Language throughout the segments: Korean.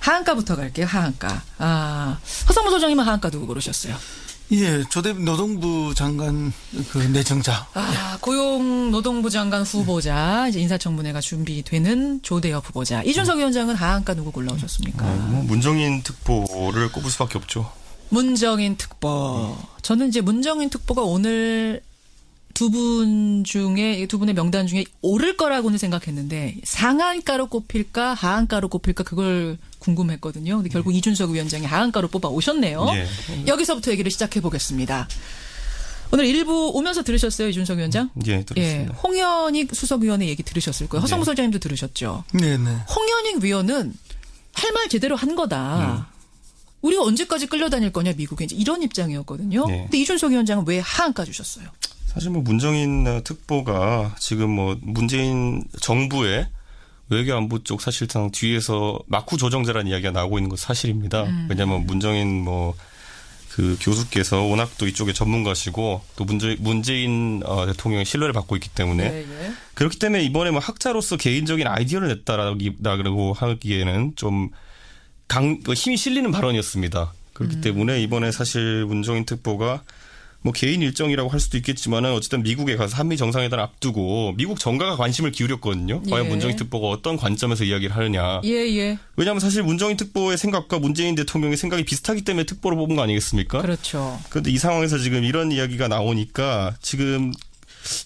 하한가부터 갈게요. 하한가. 허성무 소장님은 하한가 누구 고르셨어요? 예, 조대빈 노동부 장관 그 내정자. 고용노동부 장관 후보자 이제 인사청문회가 준비되는 조대엽 후보자. 이준석 위원장은 하한가 누구 골라오셨습니까? 문정인 특보를 꼽을 수밖에 없죠. 문정인 특보. 저는 이제 문정인 특보가 오늘 두 분의 명단 중에 오를 거라고는 생각했는데 상한가로 꼽힐까 하한가로 꼽힐까 그걸 궁금했거든요. 근데 결국 이준석 위원장이 하한가로 뽑아 오셨네요. 예. 여기서부터 얘기를 시작해 보겠습니다. 오늘 일부 오면서 들으셨어요, 이준석 위원장? 예, 들었습니다. 예, 홍현익 수석위원의 얘기 들으셨을 거예요. 허성무 소장님도 들으셨죠? 네네. 홍현익 위원은 할 말 제대로 한 거다. 우리가 언제까지 끌려다닐 거냐 미국에 이제 이런 입장이었거든요. 네. 근데 이준석 위원장은 왜 하한가 주셨어요? 사실 문정인 특보가 지금 문재인 정부의 외교안보 쪽 사실상 뒤에서 마쿠 조정자라는 이야기가 나오고 있는 건 사실입니다. 왜냐하면 문정인 그 교수께서 워낙 또 이쪽에 전문가시고 또 문재인 대통령의 신뢰를 받고 있기 때문에 네. 그렇기 때문에 이번에 학자로서 개인적인 아이디어를 냈다라고 하기에는 좀 힘이 실리는 발언이었습니다. 그렇기 때문에 이번에 사실 문정인 특보가 개인 일정이라고 할 수도 있겠지만은 어쨌든 미국에 가서 한미 정상회담 앞두고 미국 정가가 관심을 기울였거든요. 과연 문정인 특보가 어떤 관점에서 이야기를 하느냐. 예. 왜냐하면 사실 문정인 특보의 생각과 문재인 대통령의 생각이 비슷하기 때문에 특보로 뽑은 거 아니겠습니까? 그렇죠. 그런데 이 상황에서 지금 이런 이야기가 나오니까 지금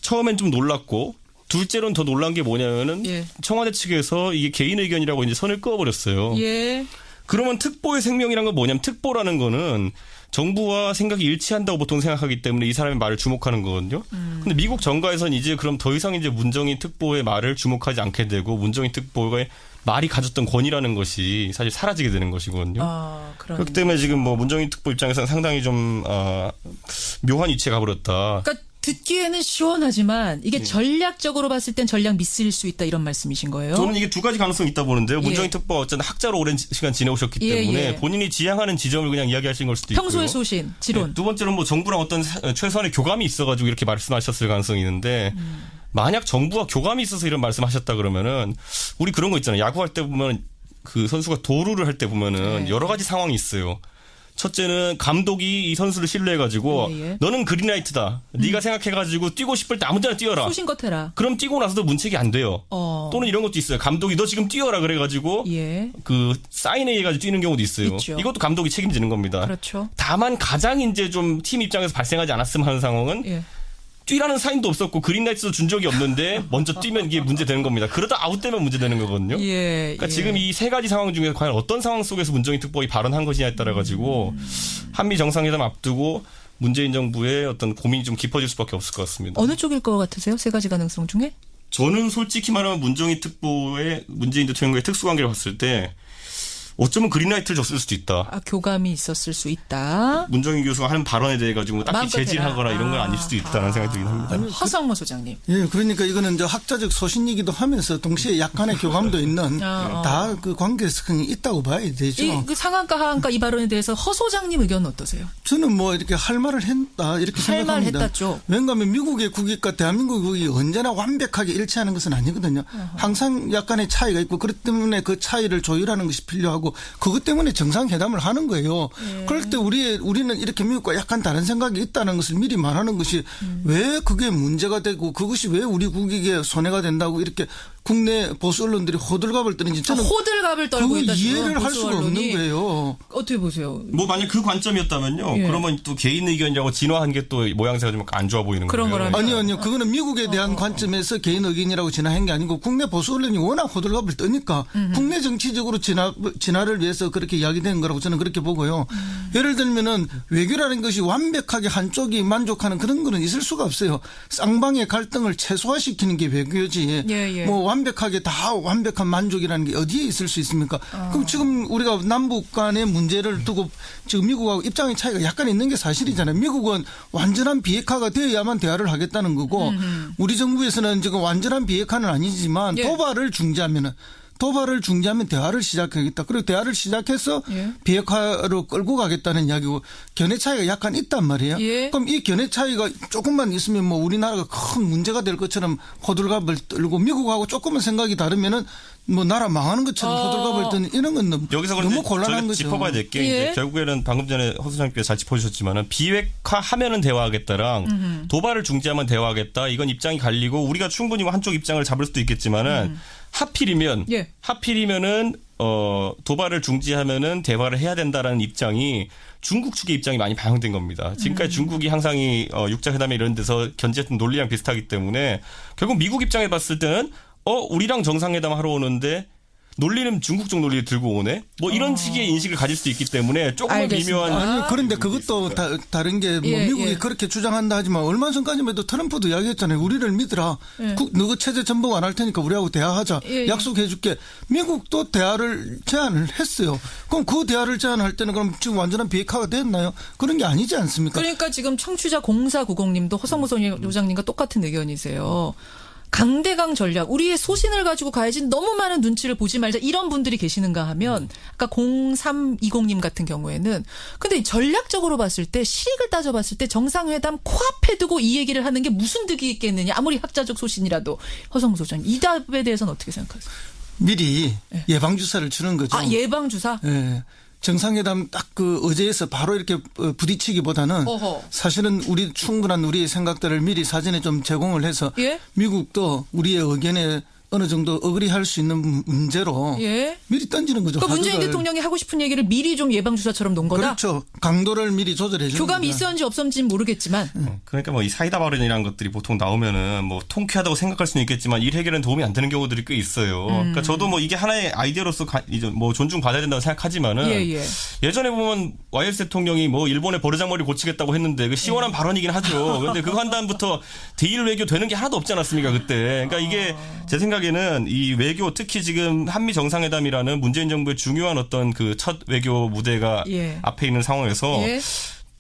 처음엔 좀 놀랐고 둘째로는 더 놀란 게 뭐냐면은 청와대 측에서 이게 개인 의견이라고 이제 선을 그어버렸어요. 예. 그러면 특보의 생명이란 건 뭐냐면 특보라는 거는 정부와 생각이 일치한다고 보통 생각하기 때문에 이 사람의 말을 주목하는 거거든요. 근데 미국 정가에서는 이제 그럼 더 이상 이제 문정인 특보의 말을 주목하지 않게 되고 문정인 특보의 말이 가졌던 권위라는 것이 사실 사라지게 되는 것이거든요. 그렇기 때문에 지금 문정인 특보 입장에서는 상당히 좀 묘한 위치에 가버렸다. 그러니까 듣기에는 시원하지만 이게 전략적으로 봤을 땐 전략 미스일 수 있다 이런 말씀이신 거예요? 저는 이게 두 가지 가능성이 있다 보는데요. 문정인 특보가 어쨌든 학자로 오랜 시간 지내오셨기 때문에 본인이 지향하는 지점을 그냥 이야기하신 걸 수도 있고요. 평소의 소신, 지론. 두 번째로는 정부랑 어떤 최소한의 교감이 있어가지고 이렇게 말씀하셨을 가능성이 있는데 만약 정부와 교감이 있어서 이런 말씀하셨다 그러면은 우리 그런 거 있잖아요. 야구할 때 보면 그 선수가 도루를 할 때 보면은 여러 가지 상황이 있어요. 첫째는 감독이 이 선수를 신뢰해가지고 너는 그린라이트다. 네가 생각해가지고 뛰고 싶을 때 아무 데나 뛰어라. 소신껏 해라. 그럼 뛰고 나서도 문책이 안 돼요. 또는 이런 것도 있어요. 감독이 너 지금 뛰어라 그래가지고 그 사인회 해가지고 뛰는 경우도 있어요. 있죠. 이것도 감독이 책임지는 겁니다. 그렇죠. 다만 가장 이제 좀 팀 입장에서 발생하지 않았으면 하는 상황은 뛰라는 사인도 없었고 그린라이트도 준 적이 없는데 먼저 뛰면 이게 문제되는 겁니다. 그러다 아웃되면 문제되는 거거든요. 그러니까 지금 이 세 가지 상황 중에서 과연 어떤 상황 속에서 문정인 특보가 발언한 것이냐에 따라 가지고 한미 정상회담 앞두고 문재인 정부의 어떤 고민이 좀 깊어질 수밖에 없을 것 같습니다. 어느 쪽일 것 같으세요? 세 가지 가능성 중에? 저는 솔직히 말하면 문정인 특보의 문재인 대통령과의 특수관계를 봤을 때 어쩌면 그린라이트를 줬을 수도 있다. 교감이 있었을 수 있다. 문정인 교수가 하는 발언에 대해 가지고 딱히 제지하거나 이런 건 아닐 수도 있다는 생각이 들긴 합니다. 허성무 소장님. 예, 그러니까 이거는 이제 학자적 소신이기도 하면서 동시에 약간의 교감도 있는 다 그 관계성이 있다고 봐야 되죠. 그 상한가 하한가 이 발언에 대해서 허 소장님 의견은 어떠세요? 저는 이렇게 할 말을 했다 이렇게 생각합니다. 할 말 했다죠. 왜냐하면 미국의 국익과 대한민국의 국익이 언제나 완벽하게 일치하는 것은 아니거든요. 항상 약간의 차이가 있고 그렇기 때문에 그 차이를 조율하는 것이 필요하고 그것 때문에 정상회담을 하는 거예요. 그럴 때 우리는 이렇게 미국과 약간 다른 생각이 있다는 것을 미리 말하는 것이 왜 그게 문제가 되고 그것이 왜 우리 국익에 손해가 된다고 이렇게 국내 보수 언론들이 호들갑을 떨는지 저는 호들갑을 떨고 있다. 이해를 할 수가 없는 거예요. 어떻게 보세요? 만약 그 관점이었다면요. 그러면 또 개인 의견이라고 진화한 게 또 모양새가 좀 안 좋아 보이는 그런 거예요. 아니요. 그거는 미국에 대한 관점에서 개인 의견이라고 진화한 게 아니고 국내 보수 언론이 워낙 호들갑을 떠니까 국내 정치적으로 진화를 위해서 그렇게 이야기된 거라고 저는 그렇게 보고요. 예를 들면은 외교라는 것이 완벽하게 한쪽이 만족하는 그런 거는 있을 수가 없어요. 쌍방의 갈등을 최소화시키는 게 외교지. 완벽하게 다 완벽한 만족이라는 게 어디에 있을 수 있습니까? 그럼 지금 우리가 남북 간의 문제를 두고 지금 미국하고 입장의 차이가 약간 있는 게 사실이잖아요. 미국은 완전한 비핵화가 되어야만 대화를 하겠다는 거고 우리 정부에서는 지금 완전한 비핵화는 아니지만 도발을 중지하면 대화를 시작하겠다. 그리고 대화를 시작해서 비핵화로 끌고 가겠다는 이야기고 견해 차이가 약간 있단 말이에요. 그럼 이 견해 차이가 조금만 있으면 우리나라가 큰 문제가 될 것처럼 호들갑을 떨고 미국하고 조금만 생각이 다르면은 뭐 나라 망하는 것처럼 호들갑을 떠는 이런 건 여기서 너무 곤란한 거죠. 짚어봐야 될 게 예. 이제 결국에는 방금 전에 허 소장님께서 잘 짚어주셨지만은 비핵화하면은 대화하겠다랑 도발을 중지하면 대화하겠다. 이건 입장이 갈리고 우리가 충분히 한쪽 입장을 잡을 수도 있겠지만은 하필이면은 도발을 중지하면은 대화를 해야 된다라는 입장이 중국 측의 입장이 많이 반영된 겁니다. 지금까지 중국이 항상 이 육자회담에 이런 데서 견제했던 논리랑 비슷하기 때문에 결국 미국 입장에 봤을 때는 우리랑 정상회담 하러 오는데 논리는 중국 쪽 논리를 들고 오네? 뭐 이런 식의 인식을 가질 수 있기 때문에 조금은 미묘한. 아니, 그런데 그것도 다른 게 뭐 미국이 그렇게 주장한다 하지만 얼마 전까지만 해도 트럼프도 이야기했잖아요. 우리를 믿으라. 너그 체제 전복 안 할 테니까 우리하고 대화하자. 약속해 줄게. 미국도 대화를 제안을 했어요. 그럼 그 대화를 제안할 때는 그럼 지금 완전한 비핵화가 됐나요? 그런 게 아니지 않습니까? 그러니까 지금 청취자 0490님도 허성무 소장님과 똑같은 의견이세요. 강대강 전략, 우리의 소신을 가지고 가야지 너무 많은 눈치를 보지 말자 이런 분들이 계시는가 하면 아까 0320님 같은 경우에는 근데 전략적으로 봤을 때 실익을 따져봤을 때 정상회담 코앞에 두고 이 얘기를 하는 게 무슨 득이 있겠느냐 아무리 학자적 소신이라도 허성무 소장님 이 답에 대해서는 어떻게 생각하세요? 미리 예방주사를 주는 거죠. 아 예방주사? 네. 정상회담 딱 그 의제에서 바로 이렇게 부딪히기보다는 사실은 충분한 우리의 생각들을 미리 사전에 좀 제공을 해서 미국도 우리의 의견에 어느 정도 어그리할 수 있는 문제로 미리 던지는 거죠. 그러니까 문재인 대통령이 하고 싶은 얘기를 미리 좀 예방주사처럼 놓은 거다? 그렇죠. 강도를 미리 조절해 주는 교감이 있었는지 없었는지는 모르겠지만. 그러니까 뭐 이 사이다 발언이라는 것들이 보통 나오면은 뭐 통쾌하다고 생각할 수는 있겠지만 일 해결에는 도움이 안 되는 경우들이 꽤 있어요. 그러니까 저도 뭐 이게 하나의 아이디어로서 이제 뭐 존중받아야 된다고 생각하지만은 예전에 보면 YS 대통령이 뭐 일본의 버르장머리 고치겠다고 했는데 그 시원한 발언이긴 하죠. 그런데 그거 한 다음부터 대일 외교 되는 게 하나도 없지 않았습니까 그때. 그러니까 이게 제 생각에는 이 외교 특히 지금 한미 정상회담이라는 문재인 정부의 중요한 어떤 그 첫 외교 무대가 앞에 있는 상황에서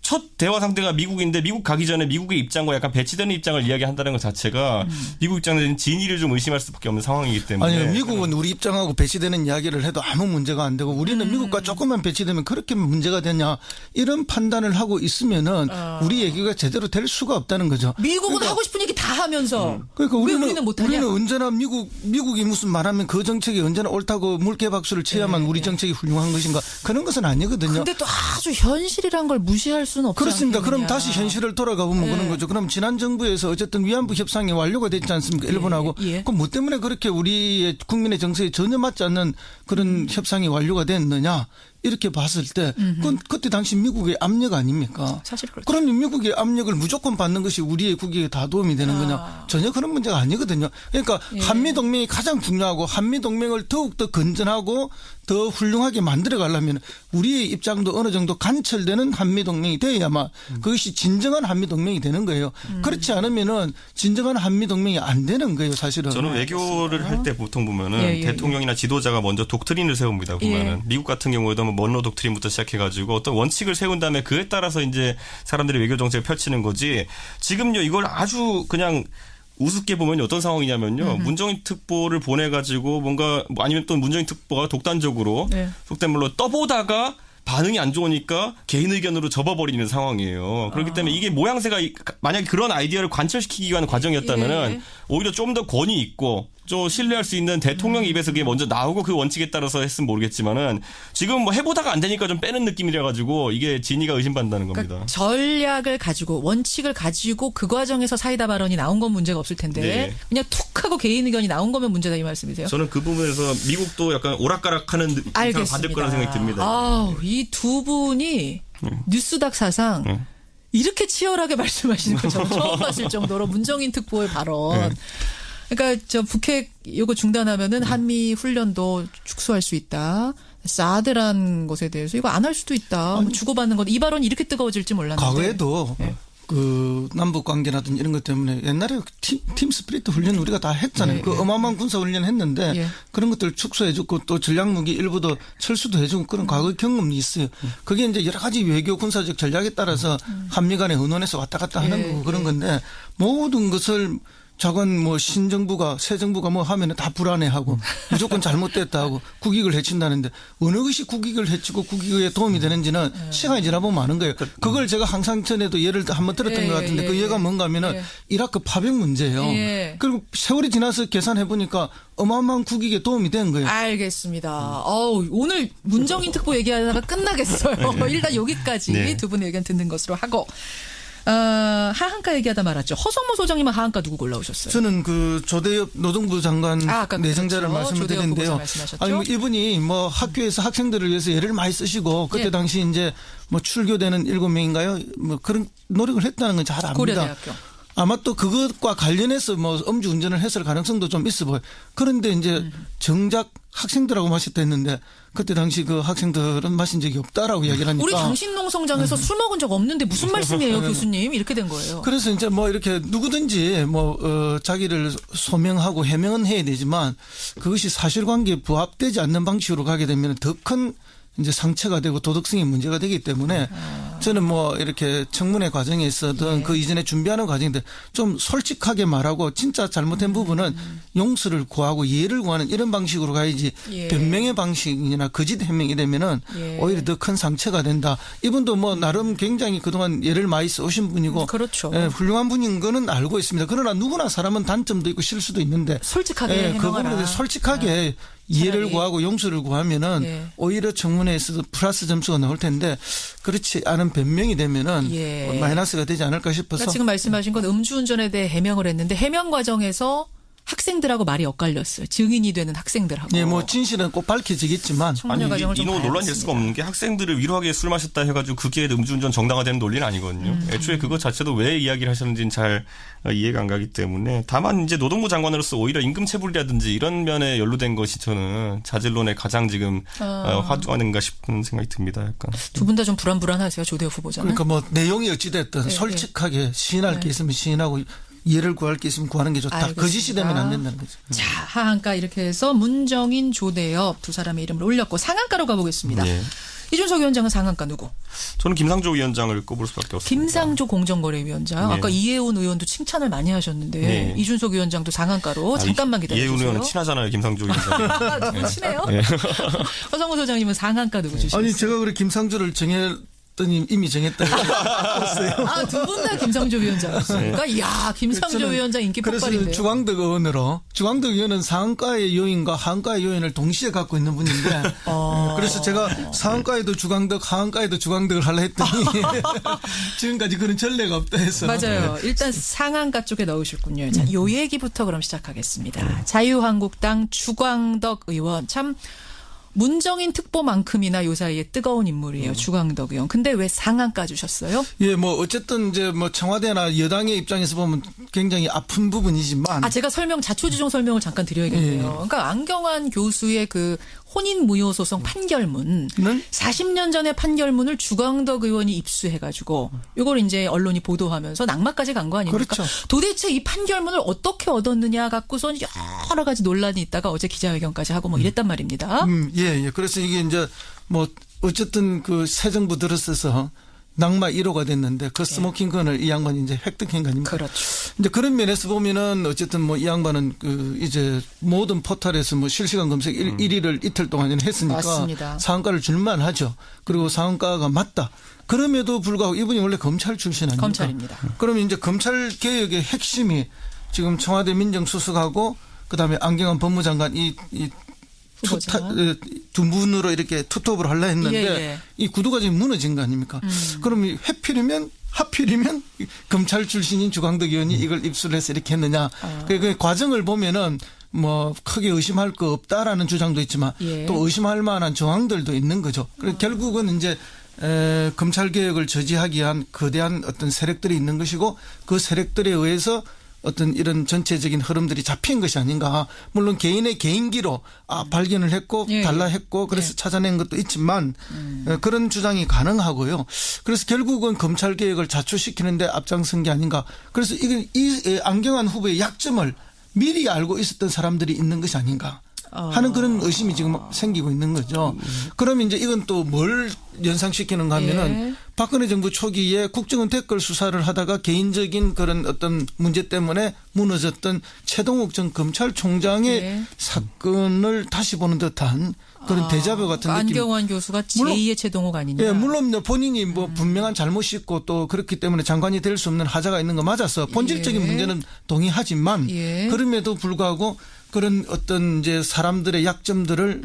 첫 대화 상대가 미국인데 미국 가기 전에 미국의 입장과 약간 배치되는 입장을 이야기한다는 것 자체가 미국 입장에서는 진위를 좀 의심할 수밖에 없는 상황이기 때문에. 아니요. 미국은 우리 입장하고 배치되는 이야기를 해도 아무 문제가 안 되고 우리는 미국과 조금만 배치되면 그렇게 문제가 되냐 이런 판단을 하고 있으면은 우리 얘기가 제대로 될 수가 없다는 거죠. 미국은 하고 싶은 얘기 다 하면서 그러니까 우리는 못하냐? 우리는 언제나 미국이 무슨 말하면 그 정책이 언제나 옳다고 물개박수를 쳐야만 우리 정책이 훌륭한 것인가 그런 것은 아니거든요. 근데 또 아주 현실이란 걸 무시할 수는 없지 그렇습니다. 않겠느냐. 그럼 다시 현실을 돌아가 보면 그런 거죠. 그럼 지난 정부에서 어쨌든 위안부 협상이 완료가 됐지 않습니까? 일본하고. 그럼 뭐 때문에 그렇게 우리의 국민의 정서에 전혀 맞지 않는 그런 협상이 완료가 됐느냐. 이렇게 봤을 때 그건 그때 당시 미국의 압력 아닙니까? 사실 그렇죠. 그러면 미국의 압력을 무조건 받는 것이 우리의 국익에 다 도움이 되는 거냐? 전혀 그런 문제가 아니거든요. 그러니까 한미동맹이 가장 중요하고 한미동맹을 더욱더 건전하고 더 훌륭하게 만들어 가려면 우리의 입장도 어느 정도 관철되는 한미동맹이 돼야만 그것이 진정한 한미동맹이 되는 거예요. 그렇지 않으면은 진정한 한미동맹이 안 되는 거예요, 사실은. 저는 외교를 할 때 보통 보면은 대통령이나 지도자가 먼저 독트린을 세웁니다. 보면은 미국 같은 경우에도 먼로 독트린부터 시작해가지고 어떤 원칙을 세운 다음에 그에 따라서 이제 사람들이 외교 정책을 펼치는 거지. 지금요 이걸 아주 그냥 우습게 보면 어떤 상황이냐면요. 문정인 특보를 보내가지고 뭔가 아니면 또 문정인 특보가 독단적으로 속된 말로 떠보다가 반응이 안 좋으니까 개인 의견으로 접어버리는 상황이에요. 그렇기 때문에 이게 모양새가 만약에 그런 아이디어를 관철시키기 위한 과정이었다면은 오히려 좀 더 권위 있고 좀 신뢰할 수 있는 대통령 입에서 그게 먼저 나오고 그 원칙에 따라서 했으면 모르겠지만은 지금 뭐 해보다가 안 되니까 좀 빼는 느낌이라 가지고 이게 진위가 의심받는다는 겁니다. 그러니까 전략을 가지고 원칙을 가지고 그 과정에서 사이다 발언이 나온 건 문제가 없을 텐데 그냥 툭 하고 개인 의견이 나온 거면 문제다 이 말씀이세요? 저는 그 부분에서 미국도 약간 오락가락하는 입장을 받을 거라는 생각이 듭니다. 이 두 분이 뉴스닥 사상 이렇게 치열하게 말씀하시는 거 저는 처음 봤을 정도로 문정인 특보의 발언. 그러니까 저 북핵 이거 중단하면은 한미 훈련도 축소할 수 있다. 사드란 것에 대해서 이거 안 할 수도 있다. 뭐 주고받는 것 이 발언이 이렇게 뜨거워질지 몰랐는데. 과거에도 그 남북 관계라든지 이런 것 때문에 옛날에 팀 스피릿 훈련 우리가 다 했잖아요. 그 어마어마한 군사 훈련 했는데 그런 것들 축소해주고 또 전략무기 일부도 철수도 해주고 그런 과거 경험이 있어요. 그게 이제 여러 가지 외교 군사적 전략에 따라서 한미 간의 의논에서 왔다 갔다 하는 거고 그런 건데 모든 것을 작은 뭐 신정부가 새 정부가 뭐 하면은 다 불안해하고 무조건 잘못됐다 하고 국익을 해친다는데 어느 것이 국익을 해치고 국익에 도움이 되는지는 시간이 지나보면 아는 거예요. 그걸 제가 항상 전에도 예를 한번 들었던 것 같은데 그 예가 뭔가 하면은 이라크 파병 문제예요. 그리고 세월이 지나서 계산해 보니까 어마어마한 국익에 도움이 된 거예요. 알겠습니다. 오늘 문정인 특보 얘기하다가 끝나겠어요. 일단 여기까지 네. 두 분의 의견 듣는 것으로 하고 하한가 얘기하다 말았죠. 허성모 소장님은 하한가 누구 골라오셨어요? 저는 그 조대엽 노동부 장관 아까 내정자를 그렇죠. 말씀을 조대엽 드렸는데요. 후보자 말씀하셨죠? 아니 뭐 이분이 뭐 학교에서 학생들을 위해서 애를 많이 쓰시고 그때 당시 이제 뭐 출교되는 7명인가요? 뭐 그런 노력을 했다는 건 잘 압니다. 고려대학교. 아마 또 그것과 관련해서 뭐 음주운전을 했을 가능성도 좀 있어 보여요. 그런데 이제 정작 학생들하고 마셨다 했는데 그때 당시 그 학생들은 마신 적이 없다라고 이야기를 하니까. 우리 당신농성장에서 술 먹은 적 없는데 무슨 말씀이에요, 교수님? 이렇게 된 거예요. 그래서 이제 뭐 이렇게 누구든지 뭐 자기를 소명하고 해명은 해야 되지만 그것이 사실관계에 부합되지 않는 방식으로 가게 되면 더 큰 이제 상처가 되고 도덕성이 문제가 되기 때문에 저는 뭐 이렇게 청문회 과정에 있어든 그 이전에 준비하는 과정인데 좀 솔직하게 말하고 진짜 잘못된 부분은 용서를 구하고 이해를 구하는 이런 방식으로 가야지 변명의 방식이나 거짓 해명이 되면은 오히려 더 큰 상처가 된다. 이분도 뭐 나름 굉장히 그동안 예를 많이 써오신 분이고 그렇죠. 훌륭한 분인 거는 알고 있습니다. 그러나 누구나 사람은 단점도 있고 실수도 있는데 솔직하게 그 해명하라. 부분에 솔직하게 이해를 구하고 용서를 구하면은 오히려 청문회에서도 플러스 점수가 나올 텐데 그렇지 않은 변명이 되면은 마이너스가 되지 않을까 싶어서. 그러니까 지금 말씀하신 건 음주운전에 대해 해명을 했는데 해명 과정에서 학생들하고 말이 엇갈렸어요. 증인이 되는 학생들하고. 네, 뭐 진실은 꼭 밝혀지겠지만. 아니 이 논란이 될 수가 없는 게 학생들을 위로하기 위해 술 마셨다 해가지고 그게 음주운전 정당화되는 논리는 아니거든요. 애초에 그것 자체도 왜 이야기를 하셨는지는 잘 이해가 안 가기 때문에 다만 이제 노동부 장관으로서 오히려 임금체불이라든지 이런 면에 연루된 것이 저는 자질론에 가장 지금 화두하는가 싶은 생각이 듭니다. 약간. 두 분 다 좀 불안하세요, 조대엽 후보자는? 그러니까 뭐 내용이 어찌됐든 솔직하게 시인할 게 있으면 시인하고 이해를 구할 게 있으면 구하는 게 좋다. 알겠습니다. 거짓이 되면 안 된다는 거죠. 자, 하한가 이렇게 해서 문정인, 조대엽 두 사람의 이름을 올렸고 상한가로 가보겠습니다. 이준석 위원장은 상한가 누구? 저는 김상조 위원장을 꼽을 수밖에 없습니다. 김상조 공정거래위원장. 아까 이해운 의원도 칭찬을 많이 하셨는데 이준석 위원장도 상한가로 잠깐만 기다려주세요. 이해운 의원은 친하잖아요. 김상조 위원장. 너무 친해요? 허성모 소장님은 상한가 누구 주시겠어요? 아니 제가 그래 김상조를 정했더니 이미 정했다고 했어요. 두 분 다 김상조 위원장이었습니까? 이야, 김상조 위원장 인기 폭발인데요. 그래서 주광덕 의원으로 주광덕 의원은 상한가의 요인과 하한가의 요인을 동시에 갖고 있는 분인데 그래서 제가 상한가에도 주광덕 하한가에도 주광덕을 하려 했더니 지금까지 그런 전례가 없다 해서. 맞아요. 일단 상한가 쪽에 넣으셨군요. 자, 요 얘기부터 그럼 시작하겠습니다. 자유한국당 주광덕 의원 참 문정인 특보만큼이나 요 사이에 뜨거운 인물이에요. 주광덕 의원. 근데 왜 상한가 주셨어요? 예, 뭐 어쨌든 이제 뭐 청와대나 여당의 입장에서 보면 굉장히 아픈 부분이지만. 제가 자초지종 설명을 잠깐 드려야겠네요. 그러니까 안경환 교수의 그 혼인무효소송 판결문. 40년 전의 판결문을 주광덕 의원이 입수해가지고 이걸 이제 언론이 보도하면서 낙마까지 간 거 아닙니까? 그렇죠. 도대체 이 판결문을 어떻게 얻었느냐 갖고선 여러 가지 논란이 있다가 어제 기자회견까지 하고 뭐 이랬단 말입니다. 예. 그래서 이게 이제 뭐 어쨌든 그 새 정부 들어서서 낙마 1호가 됐는데 그 스모킹건을 이 양반이 이제 획득한 거 아닙니까? 그렇죠. 이제 그런 면에서 보면은 어쨌든 뭐 이 양반은 그 이제 모든 포털에서 뭐 실시간 검색 1위를 이틀 동안 했으니까 맞습니다. 상한가를 줄만 하죠. 그리고 상한가가 맞다. 그럼에도 불구하고 이분이 원래 검찰 출신 아닙니까? 검찰입니다. 그러면 이제 검찰 개혁의 핵심이 지금 청와대 민정수석하고 그다음에 안경환 법무장관 두 분으로 이렇게 투톱을 하려 했는데 이 구도가 지금 무너진 거 아닙니까? 그럼 하필이면 검찰 출신인 주광덕 의원이 이걸 입수를 해서 이렇게 했느냐. 그 과정을 보면은 뭐 크게 의심할 거 없다라는 주장도 있지만 또 의심할 만한 정황들도 있는 거죠. 그래서 결국은 이제 검찰 개혁을 저지하기 위한 거대한 어떤 세력들이 있는 것이고 그 세력들에 의해서 어떤 이런 전체적인 흐름들이 잡힌 것이 아닌가. 물론 개인의 개인기로 발견을 했고 달라했고 그래서 찾아낸 것도 있지만 그런 주장이 가능하고요. 그래서 결국은 검찰 개혁을 자초시키는데 앞장선 게 아닌가. 그래서 이 안경환 후보의 약점을 미리 알고 있었던 사람들이 있는 것이 아닌가 하는 그런 의심이 지금 생기고 있는 거죠. 그러면 이제 이건 또 뭘 연상시키는가 하면은 박근혜 정부 초기에 국정원 댓글 수사를 하다가 개인적인 그런 어떤 문제 때문에 무너졌던 최동욱 전 검찰총장의 네. 사건을 다시 보는 듯한 그런 데자뷰 같은 느낌. 안경환 교수가 제2의 최동욱 아니냐. 예, 물론 본인이 뭐 분명한 잘못이 있고 또 그렇기 때문에 장관이 될 수 없는 하자가 있는 거 맞아서 본질적인 예. 문제는 동의하지만 예. 그럼에도 불구하고 그런 어떤 이제 사람들의 약점들을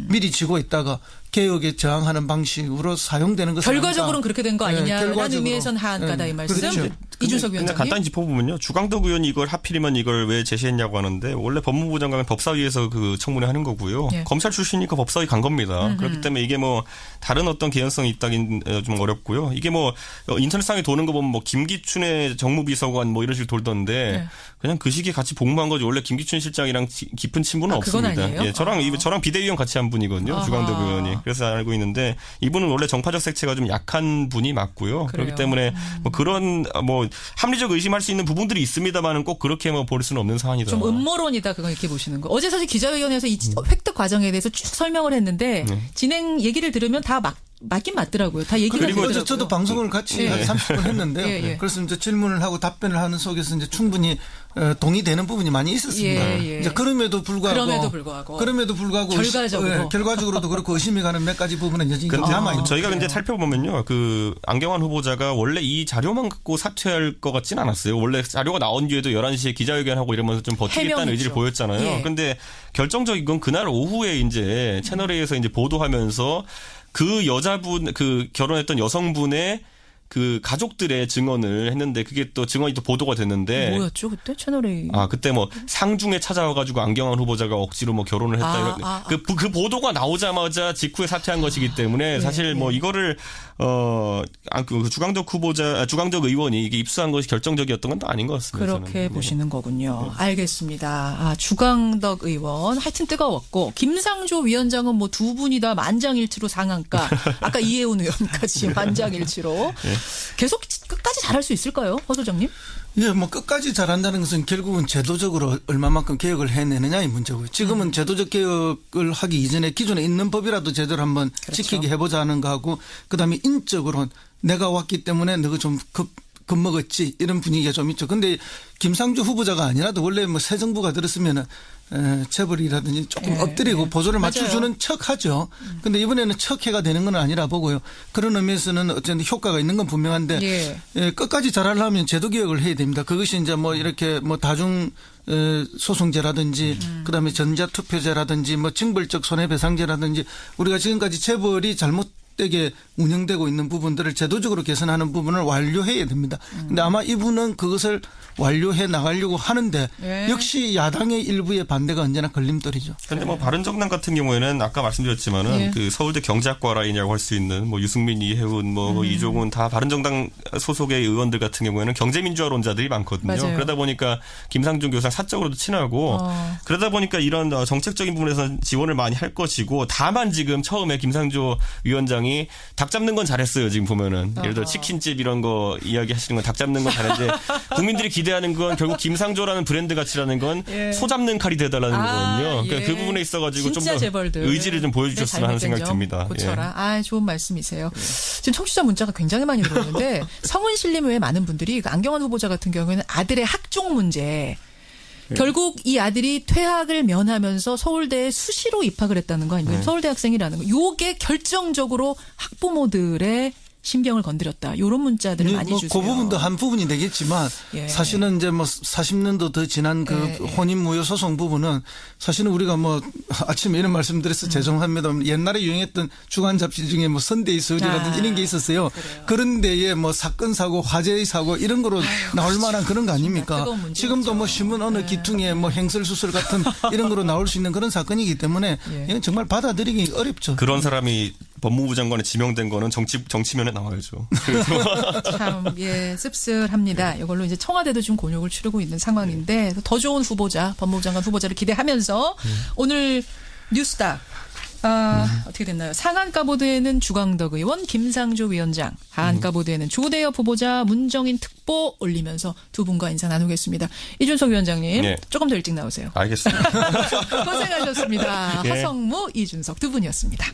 미리 쥐고 있다가 개혁에 저항하는 방식으로 사용되는 것은 결과적으로는 그렇게 된 거 아니냐라는 결과적으로. 의미에선 하한가다 이 말씀. 그렇죠. 이준석 그냥 위원장님. 간단히 짚어보면요. 주광덕 의원이 이걸 하필이면 이걸 왜 제시했냐고 하는데 원래 법무부 장관은 법사위에서 그 청문회 하는 거고요. 예. 검찰 출신이니까 법사위 간 겁니다. 그렇기 때문에 이게 뭐 다른 어떤 개연성이 있다긴 좀 어렵고요. 이게 뭐 인터넷상에 도는 거 보면 뭐 김기춘의 정무비서관 뭐 이런 식으로 돌던데 예. 그냥 그 시기에 같이 복무한 거지 원래 김기춘 실장이랑 깊은 친분은 그건 없습니다. 아니에요? 예, 저랑 비대위원 같이 한 분이거든요. 주광덕 의원이. 그래서 알고 있는데 이분은 원래 정파적 색채가 좀 약한 분이 맞고요. 그래요. 그렇기 때문에 뭐 그런 뭐 합리적 의심할 수 있는 부분들이 있습니다만은 꼭 그렇게 뭐 볼 수는 없는 상황이다. 좀 음모론이다 그거 이렇게 보시는 거. 어제 사실 기자회견에서 이 획득 과정에 대해서 쭉 설명을 했는데 진행 얘기를 들으면 다 맞긴 맞더라고요. 다 얘기가 그리고 되더라고요. 어제 저도 방송을 같이 예. 한 30분 했는데요. 예. 그래서 이제 질문을 하고 답변을 하는 속에서 이제 충분히 동의되는 부분이 많이 있었습니다. 예. 이제 그럼에도 불구하고 결과적으로도 그렇고 의심이 가는 몇 가지 부분은 여전히 남아 있는. 저희가 이제 살펴보면요, 그 안경환 후보자가 원래 이 자료만 갖고 사퇴할 것 같지는 않았어요. 원래 자료가 나온 뒤에도 11시에 기자회견하고 이러면서 좀 버티겠다는 해명했죠. 의지를 보였잖아요. 예. 그런데 결정적인 건 그날 오후에 이제 채널A에서 이제 보도하면서 그 여자분, 그 결혼했던 여성분의 그 가족들의 증언을 했는데 그게 또 증언이 또 보도가 됐는데 뭐였죠 그때 채널A? 그때 뭐 상중에 찾아와가지고 안경환 후보자가 억지로 뭐 결혼을 했다. 그 보도가 나오자마자 직후에 사퇴한 것이기 때문에 사실 뭐 이거를 그 주광덕 의원이 이게 입수한 것이 결정적이었던 건 또 아닌 것 같습니다. 그렇게 저는. 보시는 거군요. 알겠습니다. 주광덕 의원 하여튼 뜨거웠고 김상조 위원장은 뭐 두 분이 다 만장일치로 상한가. 아까 이혜훈 의원까지 만장일치로. 계속 끝까지 잘할 수 있을까요, 허 소장님? 예, 뭐 끝까지 잘한다는 것은 결국은 제도적으로 얼마만큼 개혁을 해내느냐의 문제고요. 지금은 제도적 개혁을 하기 이전에 기존에 있는 법이라도 제대로 한번 지키게 해보자 하는 거하고 그다음에 인적으로 내가 왔기 때문에 너가 좀 겁먹었지 이런 분위기가 좀 있죠. 근데 김상조 후보자가 아니라도 원래 뭐 새 정부가 들었으면은 재벌이라든지 조금 엎드리고 보조를 맞춰주는 척하죠. 근데 이번에는 척해가 되는 건 아니라 보고요. 그런 의미에서는 어쨌든 효과가 있는 건 분명한데 끝까지 잘하려면 제도 개혁을 해야 됩니다. 그것이 이제 뭐 이렇게 뭐 다중 소송제라든지 그다음에 전자투표제라든지 뭐 징벌적 손해배상제라든지 우리가 지금까지 재벌이 잘못되게 운영되고 있는 부분들을 제도적으로 개선하는 부분을 완료해야 됩니다. 근데 아마 이분은 그것을 완료해 나가려고 하는데 역시 야당의 일부의 반대가 언제나 걸림돌이죠. 그런데 뭐 바른정당 같은 경우에는 아까 말씀드렸지만은 그 서울대 경제학과 라인이라고 할 수 있는 뭐 유승민, 이혜훈, 뭐 이종훈 다 바른정당 소속의 의원들 같은 경우에는 경제민주화론자들이 많거든요. 맞아요. 그러다 보니까 김상중 교수랑 사적으로도 친하고 그러다 보니까 이런 정책적인 부분에서 지원을 많이 할 것이고 다만 지금 처음에 김상조 위원장이 닭 잡는 건 잘했어요. 지금 보면은 예를 들어 치킨집 이런 거 이야기하시는 건 닭 잡는 건 잘했는데 국민들이 기대하는 건 결국 김상조라는 브랜드 가치라는 건 소 잡는 칼이 돼달라는 거거든요. 그러니까 그 부분에 있어가지고 좀 더 의지를 좀 보여주셨으면 하는 생각이 듭니다. 고쳐라. 좋은 말씀이세요. 지금 청취자 문자가 굉장히 많이 들어오는데 성은실님 외에 많은 분들이 안경환 후보자 같은 경우에는 아들의 학종 문제 결국 이 아들이 퇴학을 면하면서 서울대에 수시로 입학을 했다는 거 아니면 서울대 학생이라는 거. 요게 결정적으로 학부모들의 신경을 건드렸다. 이런 문자들을 많이 주세요. 그 부분도 한 부분이 되겠지만 사실은 이제 뭐 40년도 더 지난 그 혼인 무효 소송 부분은 사실은 우리가 뭐 아침에 이런 말씀드려서 죄송합니다. 옛날에 유행했던 주간 잡지 중에 뭐 선데이 서울이라든지 이런 게 있었어요. 그런 데에 뭐 사건 사고 화재의 사고 이런 거로 나올 만한 그런 거 아닙니까? 지금도 뭐 신문 어느 기퉁에 뭐 행설수설 같은 이런 거로 나올 수 있는 그런 사건이기 때문에 이건 정말 받아들이기 어렵죠. 그런 사람이 법무부 장관에 지명된 거는 정치면에 나와야죠. 참, 씁쓸합니다. 이걸로 이제 청와대도 지금 곤욕을 치르고 있는 상황인데 더 좋은 후보자, 법무부 장관 후보자를 기대하면서 오늘 뉴스닥 어떻게 됐나요? 상한가 보도에는 주광덕 의원, 김상조 위원장, 하한가 보도에는 조대엽 후보자, 문정인 특보 올리면서 두 분과 인사 나누겠습니다. 이준석 위원장님, 조금 더 일찍 나오세요. 알겠습니다. 고생하셨습니다. 허성무, 이준석 두 분이었습니다.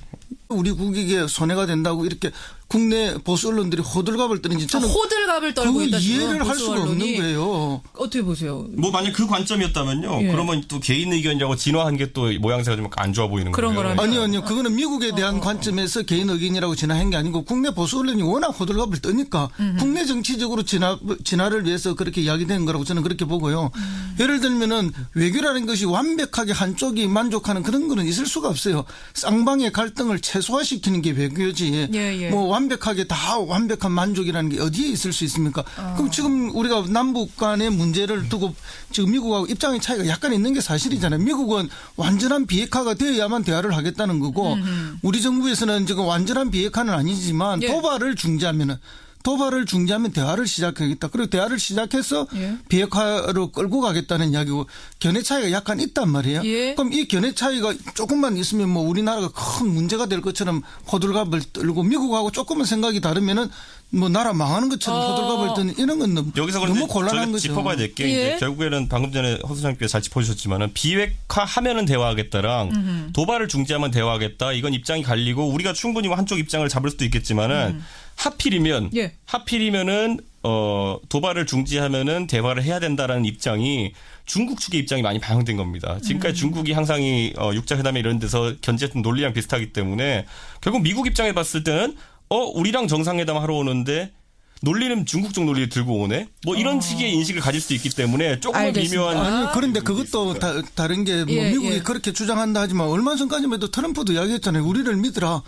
우리 국익에 손해가 된다고 이렇게 국내 보수 언론들이 호들갑을 떠는지 저는 호들갑을 떨고 그 있다. 이해를 할 수가 없는 거예요. 어떻게 보세요? 뭐 만약 그 관점이었다면요. 예. 그러면 또 개인 의견이라고 진화한 게 또 모양새가 좀 안 좋아 보이는 그런 거예요. 거라면. 아니요. 그거는 미국에 대한 관점에서 개인 의견이라고 진화한 게 아니고 국내 보수 언론이 워낙 호들갑을 떠니까 국내 정치적으로 진화를 위해서 그렇게 이야기된 거라고 저는 그렇게 보고요. 예를 들면은 외교라는 것이 완벽하게 한쪽이 만족하는 그런 거는 있을 수가 없어요. 쌍방의 갈등을 최소화시키는 게 외교지. 예. 뭐 완벽하게 다 완벽한 만족이라는 게 어디에 있을 수 있습니까? 그럼 지금 우리가 남북 간의 문제를 두고 지금 미국하고 입장의 차이가 약간 있는 게 사실이잖아요. 미국은 완전한 비핵화가 되어야만 대화를 하겠다는 거고 우리 정부에서는 지금 완전한 비핵화는 아니지만 예. 도발을 중지하면 대화를 시작하겠다. 그리고 대화를 시작해서 예. 비핵화로 끌고 가겠다는 이야기고 견해 차이가 약간 있단 말이에요. 예. 그럼 이 견해 차이가 조금만 있으면 뭐 우리나라가 큰 문제가 될 것처럼 호들갑을 떨고 미국하고 조금만 생각이 다르면은 뭐 나라 망하는 것처럼 호들갑을 떠는 이런 건 여기서 너무 곤란한 저희가 거죠. 짚어봐야 될 게 예. 이제 결국에는 방금 전에 허 소장님께서 잘 짚어주셨지만은 비핵화하면은 대화하겠다랑 도발을 중지하면 대화하겠다. 이건 입장이 갈리고 우리가 충분히 한쪽 입장을 잡을 수도 있겠지만은 하필이면은 도발을 중지하면은 대화를 해야 된다라는 입장이 중국 측의 입장이 많이 반영된 겁니다. 지금까지 중국이 항상 이 육자회담에 이런 데서 견제했던 논리랑 비슷하기 때문에 결국 미국 입장에 봤을 때는 우리랑 정상회담 하러 오는데 논리는 중국 쪽 논리를 들고 오네? 뭐 이런 식의 인식을 가질 수 있기 때문에 조금은 알겠습니다. 미묘한. 아니, 그런데 그것도 다른 게 뭐 미국이 그렇게 주장한다 하지만 얼마 전까지만 해도 트럼프도 이야기했잖아요. 우리를 믿으라.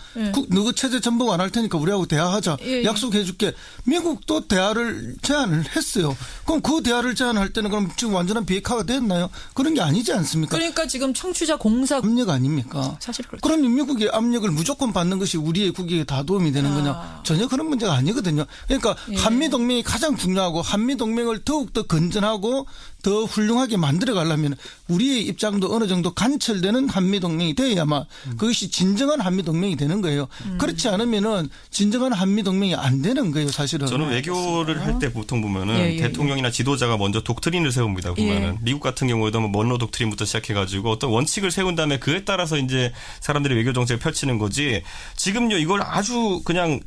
너가 체제 전복 안 할 테니까 우리하고 대화하자. 약속해 줄게. 미국도 대화를 제안을 했어요. 그럼 그 대화를 제안할 때는 그럼 지금 완전한 비핵화가 됐나요? 그런 게 아니지 않습니까? 그러니까 지금 청취자 공사 압력 아닙니까? 사실 그렇죠. 그러면 미국의 압력을 무조건 받는 것이 우리의 국익에 다 도움이 되는 거냐? 전혀 그런 문제가 아니거든요. 그러니까 한미동맹이 가장 중요하고 한미동맹을 더욱더 건전하고 더 훌륭하게 만들어 가려면 우리의 입장도 어느 정도 관철되는 한미동맹이 돼야만 그것이 진정한 한미동맹이 되는 거예요. 그렇지 않으면은 진정한 한미동맹이 안 되는 거예요, 사실은. 저는 외교를 할 때 보통 보면은 대통령이나 지도자가 먼저 독트린을 세웁니다. 보면은 미국 같은 경우에도 뭐 먼로 독트린부터 시작해가지고 어떤 원칙을 세운 다음에 그에 따라서 이제 사람들이 외교 정책을 펼치는 거지. 지금요 이걸 아주 그냥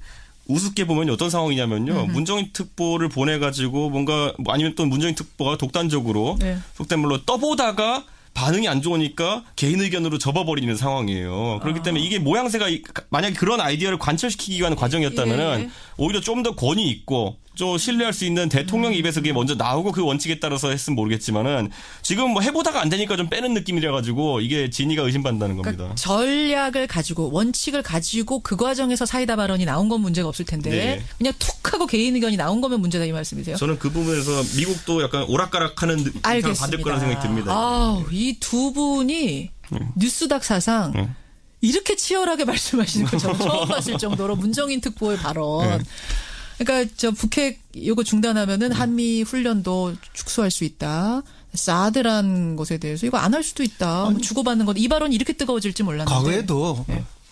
우습게 보면 어떤 상황이냐면요. 문정인 특보를 보내가지고 뭔가 아니면 또 문정인 특보가 독단적으로 속된 말로 떠보다가 반응이 안 좋으니까 개인 의견으로 접어버리는 상황이에요. 그렇기 때문에 이게 모양새가 만약에 그런 아이디어를 관철시키기 위한 과정이었다면은 오히려 좀 더 권위 있고 좀 신뢰할 수 있는 대통령 입에서 그게 먼저 나오고 그 원칙에 따라서 했으면 모르겠지만은 지금 뭐 해보다가 안 되니까 좀 빼는 느낌이라 가지고 이게 진위가 의심받는다는 겁니다. 그러니까 전략을 가지고 원칙을 가지고 그 과정에서 사이다 발언이 나온 건 문제가 없을 텐데 그냥 툭 하고 개인 의견이 나온 거면 문제다 이 말씀이세요? 저는 그 부분에서 미국도 약간 오락가락하는 인상을 받을 거라는 생각이 듭니다. 이 두 분이 뉴스닥 사상 이렇게 치열하게 말씀하시는 거 처음 봤을 정도로 문정인 특보의 발언. 그러니까 저 북핵 요거 중단하면은 한미 훈련도 축소할 수 있다. 사드란 것에 대해서 이거 안 할 수도 있다. 뭐 주고받는 것. 이 발언이 이렇게 뜨거워질지 몰랐는데. 과거에도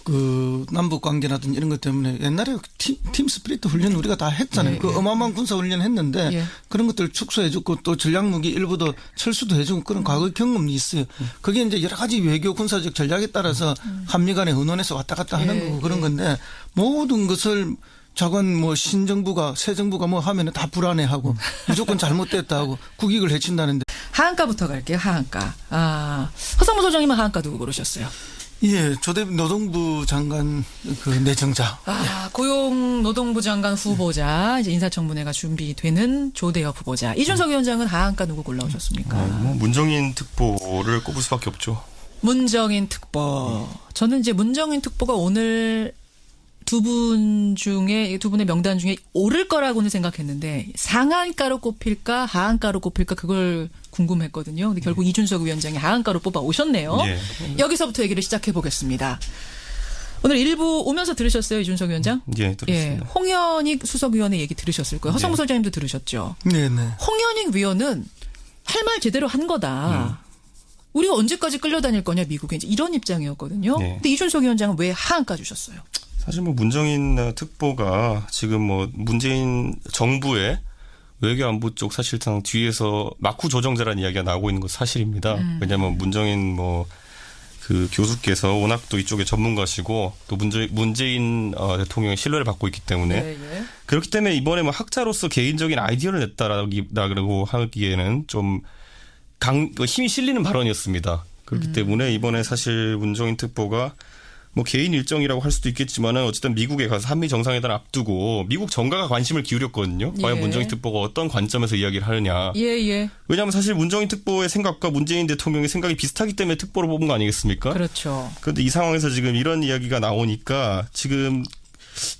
그 남북 관계라든지 이런 것 때문에 옛날에 팀 스피릿 훈련 우리가 다 했잖아요. 그 어마어마한 군사 훈련 했는데 그런 것들 축소해주고 또 전략무기 일부도 철수도 해주고 그런 과거 경험이 있어요. 그게 이제 여러 가지 외교 군사적 전략에 따라서 한미 간에 의논해서 왔다 갔다 하는 거고 그런 건데 모든 것을 자관 뭐 신정부가 새 정부가 뭐 하면은 다 불안해하고 무조건 잘못됐다 하고 국익을 해친다는데. 하한가부터 갈게요. 하한가. 허성무 소장님은 하한가 누구 고르셨어요? 예, 조대빈 노동부 장관 그 내정자. 고용노동부 장관 후보자 이제 인사청문회가 준비되는 조대엽 후보자. 이준석 위원장은 하한가 누구 골라오셨습니까? 문정인 특보를 꼽을 수밖에 없죠. 문정인 특보. 저는 이제 문정인 특보가 오늘 두 분의 명단 중에 오를 거라고는 생각했는데 상한가로 꼽힐까 하한가로 꼽힐까 그걸 궁금했거든요. 근데 결국 이준석 위원장이 하한가로 뽑아 오셨네요. 여기서부터 얘기를 시작해 보겠습니다. 오늘 일부 오면서 들으셨어요, 이준석 위원장? 예, 들었습니다. 홍현익 수석위원의 얘기 들으셨을 거예요. 허성무 소장님도 들으셨죠? 네네. 홍현익 위원은 할 말 제대로 한 거다. 우리가 언제까지 끌려다닐 거냐 미국에 이제 이런 입장이었거든요. 근데 이준석 위원장은 왜 하한가 주셨어요? 사실 뭐 문정인 특보가 지금 뭐 문재인 정부의 외교안보 쪽 사실상 뒤에서 막후 조정자라는 이야기가 나오고 있는 건 사실입니다. 왜냐하면 문정인 그 교수께서 워낙 또 이쪽에 전문가시고 또 문재인 대통령의 신뢰를 받고 있기 때문에 네, 네. 그렇기 때문에 이번에 뭐 학자로서 개인적인 아이디어를 냈다라고 하기에는 좀 힘이 실리는 발언이었습니다. 그렇기 때문에 이번에 사실 문정인 특보가 뭐 개인 일정이라고 할 수도 있겠지만은 어쨌든 미국에 가서 한미 정상회담 앞두고 미국 정가가 관심을 기울였거든요. 과연 예. 문정인 특보가 어떤 관점에서 이야기를 하느냐. 예. 왜냐하면 사실 문정인 특보의 생각과 문재인 대통령의 생각이 비슷하기 때문에 특보를 뽑은 거 아니겠습니까? 그렇죠. 그런데 이 상황에서 지금 이런 이야기가 나오니까 지금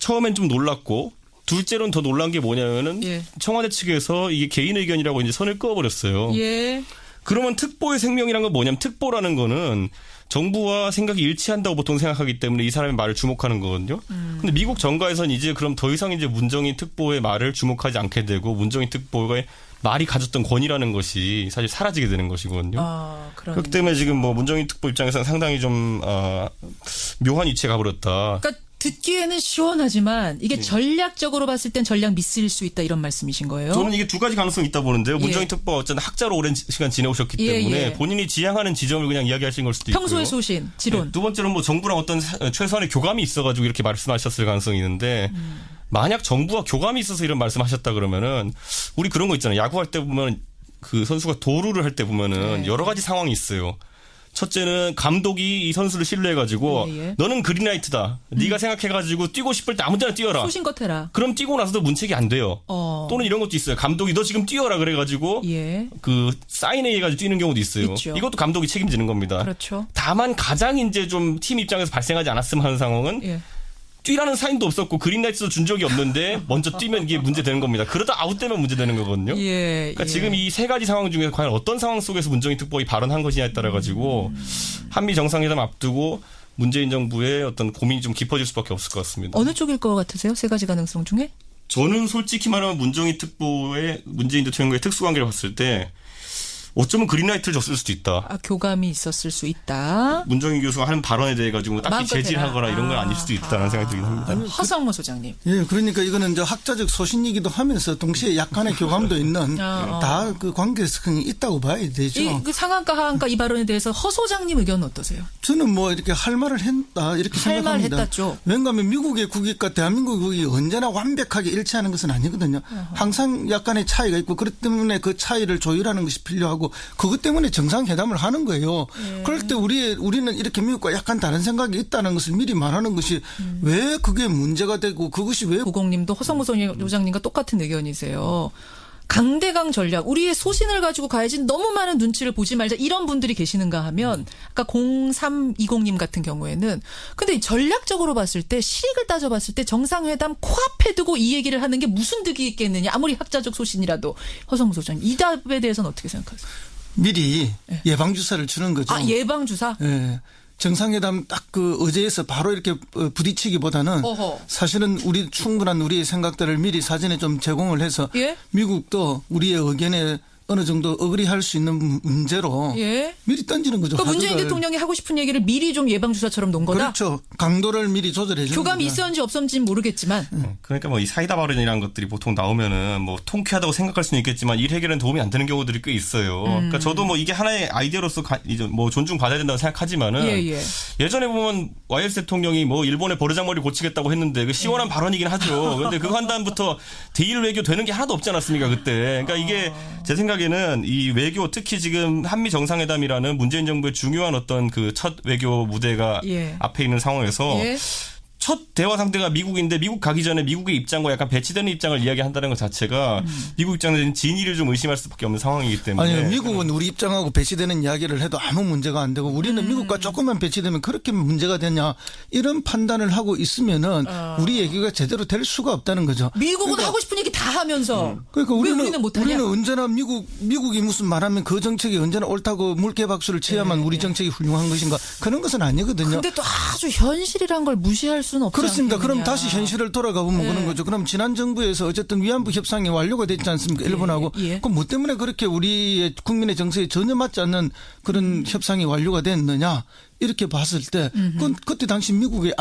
처음엔 좀 놀랐고 둘째로는 더 놀란 게 뭐냐면은 예. 청와대 측에서 이게 개인 의견이라고 이제 선을 그어버렸어요. 예. 그러면 특보의 생명이란 건 뭐냐면 특보라는 거는 정부와 생각이 일치한다고 보통 생각하기 때문에 이 사람의 말을 주목하는 거거든요. 근데 미국 정가에서는 이제 그럼 더 이상 이제 문정인 특보의 말을 주목하지 않게 되고 문정인 특보의 말이 가졌던 권위라는 것이 사실 사라지게 되는 것이거든요. 그렇기 때문에 지금 뭐 문정인 특보 입장에서는 상당히 좀 묘한 위치에 가버렸다. 그러니까 듣기에는 시원하지만 이게 전략적으로 봤을 땐 전략 미스일 수 있다 이런 말씀이신 거예요? 저는 이게 두 가지 가능성이 있다 보는데요. 문정인 특보가 어쨌든 학자로 오랜 시간 지내오셨기 때문에 본인이 지향하는 지점을 그냥 이야기하신 걸 수도 있고요. 평소의 소신, 지론. 네, 두 번째는 뭐 정부랑 어떤 최소한의 교감이 있어가지고 이렇게 말씀하셨을 가능성이 있는데 만약 정부와 교감이 있어서 이런 말씀하셨다 그러면은 우리 그런 거 있잖아요. 야구할 때 보면 그 선수가 도루를 할 때 보면은 여러 가지 상황이 있어요. 첫째는 감독이 이 선수를 신뢰해가지고 너는 그린라이트다. 네가 생각해가지고 뛰고 싶을 때 아무 데나 뛰어라. 소신껏 해라. 그럼 뛰고 나서도 문책이 안 돼요. 또는 이런 것도 있어요. 감독이 너 지금 뛰어라 그래가지고 그 사인회 해가지고 뛰는 경우도 있어요. 있죠. 이것도 감독이 책임지는 겁니다. 그렇죠. 다만 가장 이제 좀 팀 입장에서 발생하지 않았으면 하는 상황은 뛰라는 사인도 없었고 그린라이트도 준 적이 없는데 먼저 뛰면 이게 문제되는 겁니다. 그러다 아웃되면 문제되는 거거든요. 그러니까 지금 이 세 가지 상황 중에서 과연 어떤 상황 속에서 문정인 특보가 발언한 것이냐에 따라 가지고 한미 정상회담 앞두고 문재인 정부의 어떤 고민이 좀 깊어질 수밖에 없을 것 같습니다. 어느 쪽일 것 같으세요? 세 가지 가능성 중에? 저는 솔직히 말하면 문정인 특보의 문재인 대통령과의 특수관계를 봤을 때 어쩌면 그린라이트를 줬을 수도 있다. 교감이 있었을 수 있다. 문정인 교수가 하는 발언에 대해 가지고 딱히 제지하거나 이런 건 아닐 수도 있다는 생각이 들긴 합니다. 허성모 소장님. 예, 그러니까 이거는 이제 학자적 소신이기도 하면서 동시에 약간의 교감도 있는 다 그 관계성이 있다고 봐야 되죠. 그 상한가 하한가 이 발언에 대해서 허 소장님 의견은 어떠세요? 저는 뭐 이렇게 할 말을 했다 이렇게 생각합니다. 할 말 했다죠. 왜냐하면 미국의 국익과 대한민국의 국익이 언제나 완벽하게 일치하는 것은 아니거든요. 항상 약간의 차이가 있고 그렇기 때문에 그 차이를 조율하는 것이 필요하고 그것 때문에 정상회담을 하는 거예요. 그럴 때 우리는 이렇게 미국과 약간 다른 생각이 있다는 것을 미리 말하는 것이 왜 그게 문제가 되고 그것이 왜 구공님도 허성무 소장님과 똑같은 의견이세요. 강대강 전략, 우리의 소신을 가지고 가야지 너무 많은 눈치를 보지 말자 이런 분들이 계시는가 하면 아까 0320님 같은 경우에는 근데 전략적으로 봤을 때 실익을 따져봤을 때 정상회담 코앞에 두고 이 얘기를 하는 게 무슨 득이 있겠느냐 아무리 학자적 소신이라도 허성무 소장님 이 답에 대해서는 어떻게 생각하세요? 미리 예방주사를 주는 거죠. 예방주사? 네. 정상회담 딱 그 의제에서 바로 이렇게 부딪히기보다는 사실은 충분한 우리의 생각들을 미리 사전에 좀 제공을 해서 미국도 우리의 의견에 어느 정도 어그리할 수 있는 문제로 미리 던지는 거죠. 그러니까 문재인 대통령이 하고 싶은 얘기를 미리 좀 예방주사처럼 놓은 거다? 그렇죠. 강도를 미리 조절해 주는 교감이 있었는지 없었는지는 모르겠지만. 그러니까 뭐 이 사이다 발언이라는 것들이 보통 나오면은 뭐 통쾌하다고 생각할 수는 있겠지만 일 해결에는 도움이 안 되는 경우들이 꽤 있어요. 그러니까 저도 뭐 이게 하나의 아이디어로서 이제 뭐 존중받아야 된다고 생각하지만은 예전에 보면 YS 대통령이 뭐 일본의 버르장머리 고치겠다고 했는데 그 시원한 발언이긴 하죠. 그런데 그거 한 다음부터 대일 외교 되는 게 하나도 없지 않았습니까 그때. 그러니까 이게 제 생각에는 이 외교 특히 지금 한미 정상회담이라는 문재인 정부의 중요한 어떤 그 첫 외교 무대가 앞에 있는 상황에서 첫 대화 상대가 미국인데 미국 가기 전에 미국의 입장과 약간 배치되는 입장을 이야기한다는 것 자체가 미국 입장에서는 진위를 좀 의심할 수밖에 없는 상황이기 때문에. 아니요. 미국은 우리 입장하고 배치되는 이야기를 해도 아무 문제가 안 되고 우리는 미국과 조금만 배치되면 그렇게 문제가 되냐 이런 판단을 하고 있으면은 우리 얘기가 제대로 될 수가 없다는 거죠. 미국은 그러니까, 하고 싶은 얘기 다 하면서 그러니까 우리는 못하냐? 우리는 언제나 미국이 무슨 말하면 그 정책이 언제나 옳다고 물개박수를 쳐야만 우리 정책이 훌륭한 것인가 그런 것은 아니거든요. 근데 또 아주 현실이란 걸 무시할 수는 없지 그렇습니다. 않겠느냐. 그럼 다시 현실을 돌아가 보면 그런 거죠. 그럼 지난 정부에서 어쨌든 위안부 협상이 완료가 됐지 않습니까? 일본하고. 그럼 뭐 때문에 그렇게 우리의 국민의 정서에 전혀 맞지 않는 그런 협상이 완료가 됐느냐? 이렇게 봤을 때 그때 당시 미국의